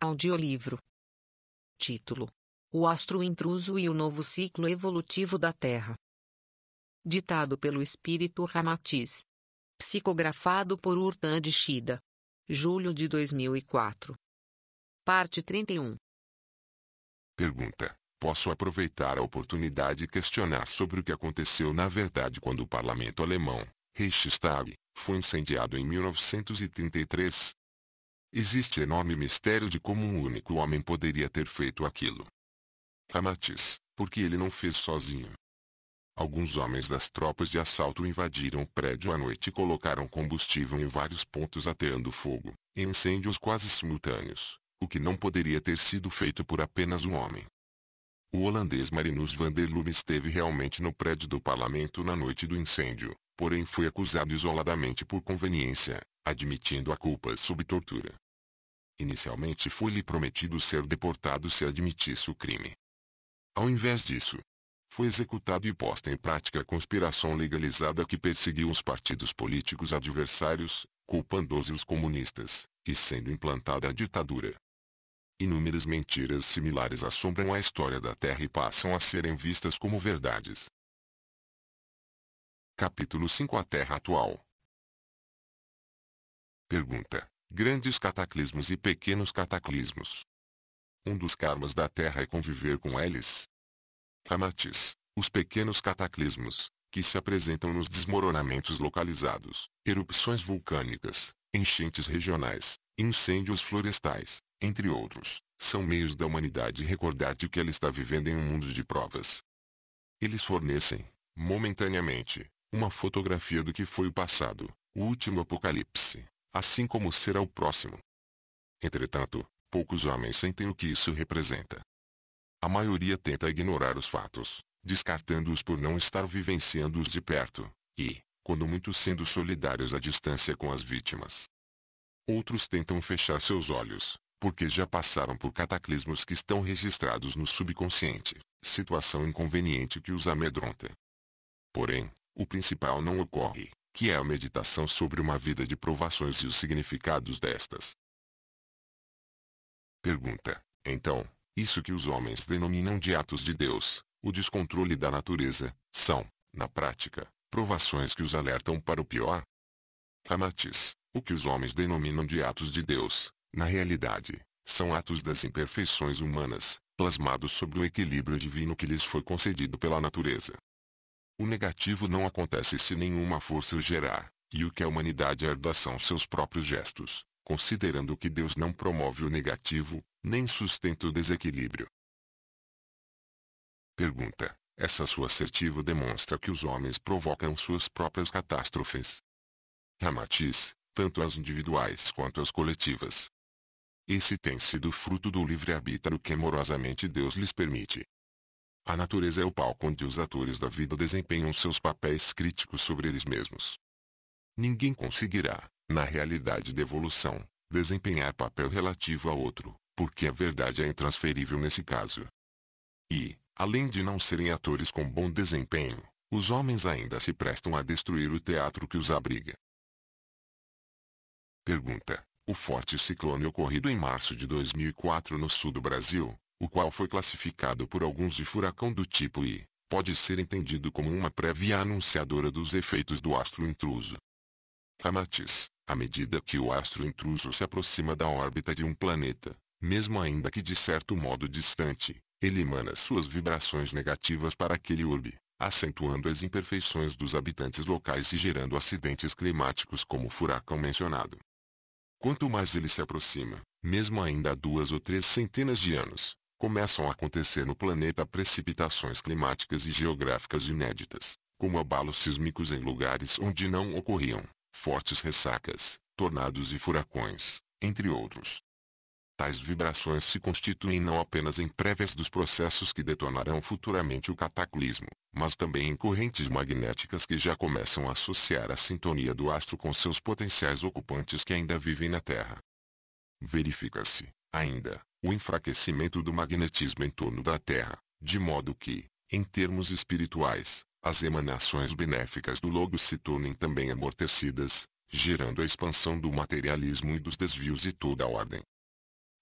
Audiolivro. Título: O Astro Intruso e o Novo Ciclo Evolutivo da Terra. Ditado pelo Espírito Ramatiz. Psicografado por Urtan de Shida. Julho de 2004. Parte 31. Pergunta: posso aproveitar a oportunidade e questionar sobre o que aconteceu na verdade quando o parlamento alemão, Reichstag, foi incendiado em 1933? Existe enorme mistério de como um único homem poderia ter feito aquilo. Ramatiz: porque ele não fez sozinho. Alguns homens das tropas de assalto invadiram o prédio à noite e colocaram combustível em vários pontos ateando fogo, em incêndios quase simultâneos, o que não poderia ter sido feito por apenas um homem. O holandês Marinus van der Lubbe esteve realmente no prédio do parlamento na noite do incêndio, porém foi acusado isoladamente por conveniência, admitindo a culpa sob tortura. Inicialmente foi-lhe prometido ser deportado se admitisse o crime. Ao invés disso, foi executado e posta em prática a conspiração legalizada que perseguiu os partidos políticos adversários, culpando-os os comunistas, e sendo implantada a ditadura. Inúmeras mentiras similares assombram a história da Terra e passam a serem vistas como verdades. Capítulo 5: A Terra Atual. Pergunta: grandes cataclismos e pequenos cataclismos. Um dos karmas da Terra é conviver com eles. Ramatiz: os pequenos cataclismos, que se apresentam nos desmoronamentos localizados, erupções vulcânicas, enchentes regionais, incêndios florestais, entre outros, são meios da humanidade recordar de que ela está vivendo em um mundo de provas. Eles fornecem, momentaneamente, uma fotografia do que foi o passado, o último apocalipse, assim como será o próximo. Entretanto, poucos homens sentem o que isso representa. A maioria tenta ignorar os fatos, descartando-os por não estar vivenciando-os de perto, e, quando muito, sendo solidários à distância com as vítimas. Outros tentam fechar seus olhos, porque já passaram por cataclismos que estão registrados no subconsciente, situação inconveniente que os amedronta. Porém, o principal não ocorre, que é a meditação sobre uma vida de provações e os significados destas. Pergunta: então, isso que os homens denominam de atos de Deus, o descontrole da natureza, são, na prática, provações que os alertam para o pior? Ramatiz: o que os homens denominam de atos de Deus, na realidade, são atos das imperfeições humanas, plasmados sobre o equilíbrio divino que lhes foi concedido pela natureza. O negativo não acontece se nenhuma força o gerar, e o que a humanidade herda são seus próprios gestos, considerando que Deus não promove o negativo, nem sustenta o desequilíbrio. Pergunta: essa sua assertiva demonstra que os homens provocam suas próprias catástrofes. Ramatiz: tanto as individuais quanto as coletivas. Esse tem sido fruto do livre-arbítrio que amorosamente Deus lhes permite. A natureza é o palco onde os atores da vida desempenham seus papéis críticos sobre eles mesmos. Ninguém conseguirá, na realidade da evolução, desempenhar papel relativo a outro, porque a verdade é intransferível nesse caso. E, além de não serem atores com bom desempenho, os homens ainda se prestam a destruir o teatro que os abriga. Pergunta: o forte ciclone ocorrido em março de 2004 no sul do Brasil, o qual foi classificado por alguns de furacão do tipo I, pode ser entendido como uma prévia anunciadora dos efeitos do astro intruso. Ramatiz: à medida que o astro intruso se aproxima da órbita de um planeta, mesmo ainda que de certo modo distante, ele emana suas vibrações negativas para aquele orbe, acentuando as imperfeições dos habitantes locais e gerando acidentes climáticos como o furacão mencionado. Quanto mais ele se aproxima, mesmo ainda há 2 ou 3 centenas de anos, começam a acontecer no planeta precipitações climáticas e geográficas inéditas, como abalos sísmicos em lugares onde não ocorriam, fortes ressacas, tornados e furacões, entre outros. Tais vibrações se constituem não apenas em prévias dos processos que detonarão futuramente o cataclismo, mas também em correntes magnéticas que já começam a associar a sintonia do astro com seus potenciais ocupantes que ainda vivem na Terra. Verifica-se, ainda, o enfraquecimento do magnetismo em torno da Terra, de modo que, em termos espirituais, as emanações benéficas do Logos se tornem também amortecidas, gerando a expansão do materialismo e dos desvios de toda a ordem.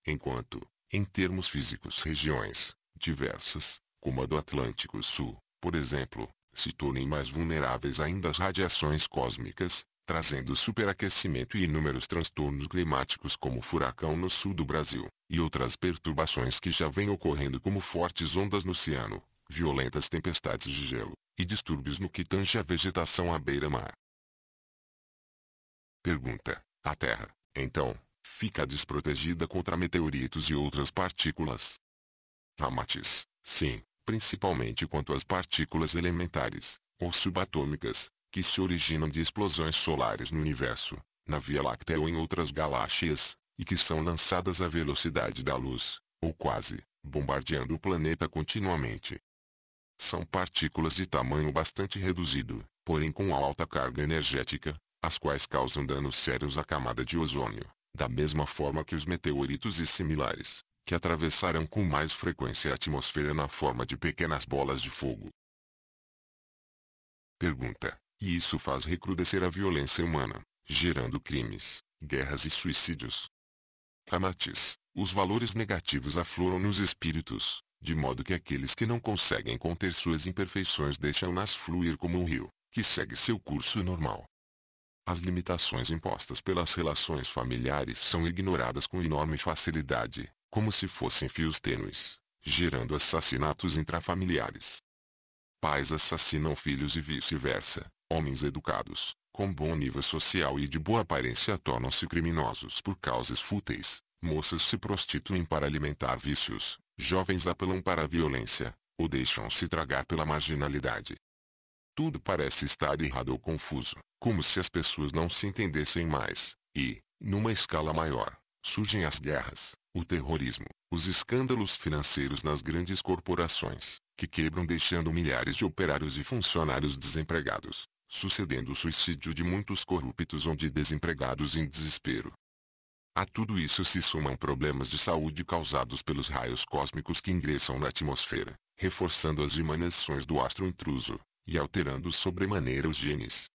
enquanto, em termos físicos, regiões diversas, como a do Atlântico Sul, por exemplo, se tornem mais vulneráveis ainda às radiações cósmicas, trazendo superaquecimento e inúmeros transtornos climáticos como furacão no sul do Brasil, e outras perturbações que já vêm ocorrendo como fortes ondas no oceano, violentas tempestades de gelo, e distúrbios no que tange a vegetação à beira-mar. Pergunta: a Terra, então, fica desprotegida contra meteoritos e outras partículas? Ramatiz: sim, principalmente quanto às partículas elementares, ou subatômicas, que se originam de explosões solares no universo, na Via Láctea ou em outras galáxias, e que são lançadas à velocidade da luz, ou quase, bombardeando o planeta continuamente. São partículas de tamanho bastante reduzido, porém com alta carga energética, as quais causam danos sérios à camada de ozônio, da mesma forma que os meteoritos e similares, que atravessaram com mais frequência a atmosfera na forma de pequenas bolas de fogo. Pergunta: e isso faz recrudescer a violência humana, gerando crimes, guerras e suicídios? Ramatiz: os valores negativos afloram nos espíritos, de modo que aqueles que não conseguem conter suas imperfeições deixam-nas fluir como um rio, que segue seu curso normal. As limitações impostas pelas relações familiares são ignoradas com enorme facilidade, como se fossem fios tênues, gerando assassinatos intrafamiliares. Pais assassinam filhos e vice-versa. Homens educados, com bom nível social e de boa aparência tornam-se criminosos por causas fúteis. Moças se prostituem para alimentar vícios. Jovens apelam para a violência, ou deixam-se tragar pela marginalidade. Tudo parece estar errado ou confuso, como se as pessoas não se entendessem mais, e, numa escala maior, surgem as guerras, o terrorismo, os escândalos financeiros nas grandes corporações, que quebram deixando milhares de operários e funcionários desempregados, sucedendo o suicídio de muitos corruptos ou de desempregados em desespero. A tudo isso se somam problemas de saúde causados pelos raios cósmicos que ingressam na atmosfera, reforçando as emanações do astro intruso, e alterando sobremaneira os genes.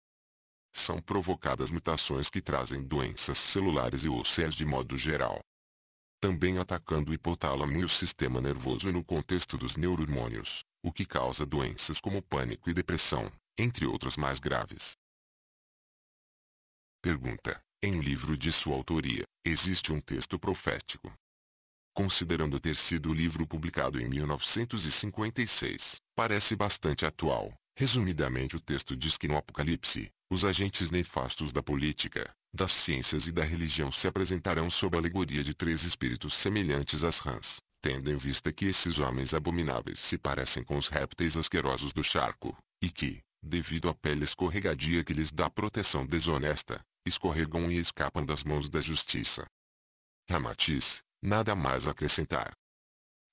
São provocadas mutações que trazem doenças celulares e ósseas de modo geral. Também atacando o hipotálamo e o sistema nervoso no contexto dos neurohormônios, o que causa doenças como pânico e depressão, entre outras mais graves. Pergunta: em livro de sua autoria, existe um texto profético? Considerando ter sido o livro publicado em 1956, parece bastante atual. Resumidamente, o texto diz que no Apocalipse, os agentes nefastos da política, das ciências e da religião se apresentarão sob a alegoria de três espíritos semelhantes às rãs, tendo em vista que esses homens abomináveis se parecem com os répteis asquerosos do charco, e que, devido à pele escorregadia que lhes dá proteção desonesta, escorregam e escapam das mãos da justiça. Ramatiz: nada mais a acrescentar.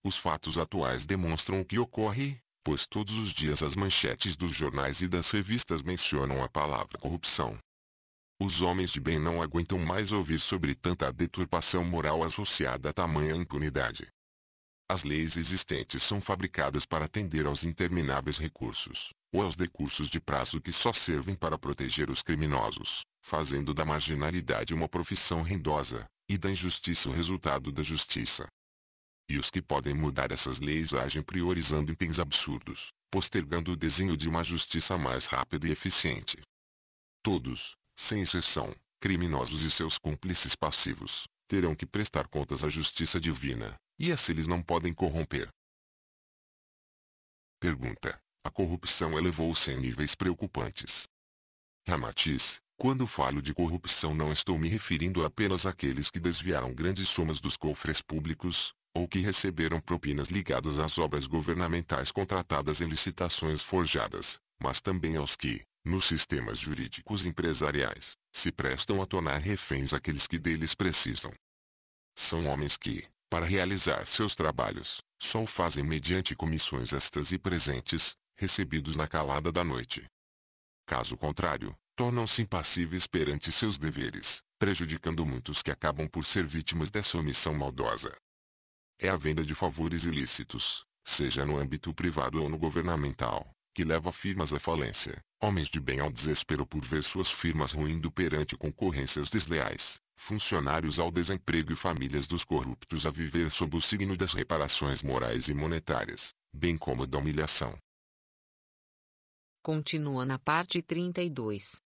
Os fatos atuais demonstram o que ocorre, pois todos os dias as manchetes dos jornais e das revistas mencionam a palavra corrupção. Os homens de bem não aguentam mais ouvir sobre tanta deturpação moral associada a tamanha impunidade. As leis existentes são fabricadas para atender aos intermináveis recursos, ou aos decursos de prazo que só servem para proteger os criminosos, fazendo da marginalidade uma profissão rendosa, e da injustiça o resultado da justiça. E os que podem mudar essas leis agem priorizando itens absurdos, postergando o desenho de uma justiça mais rápida e eficiente. Todos, sem exceção, criminosos e seus cúmplices passivos, terão que prestar contas à justiça divina, e essa eles não podem corromper. Pergunta: a corrupção elevou-se em níveis preocupantes. Ramatiz: quando falo de corrupção não estou me referindo apenas àqueles que desviaram grandes somas dos cofres públicos, ou que receberam propinas ligadas às obras governamentais contratadas em licitações forjadas, mas também aos que, nos sistemas jurídicos empresariais, se prestam a tornar reféns aqueles que deles precisam. São homens que, para realizar seus trabalhos, só o fazem mediante comissões extras e presentes, recebidos na calada da noite. Caso contrário, tornam-se impassíveis perante seus deveres, prejudicando muitos que acabam por ser vítimas dessa omissão maldosa. É a venda de favores ilícitos, seja no âmbito privado ou no governamental, que leva firmas à falência, homens de bem ao desespero por ver suas firmas ruindo perante concorrências desleais, funcionários ao desemprego e famílias dos corruptos a viver sob o signo das reparações morais e monetárias, bem como da humilhação. Continua na parte 32.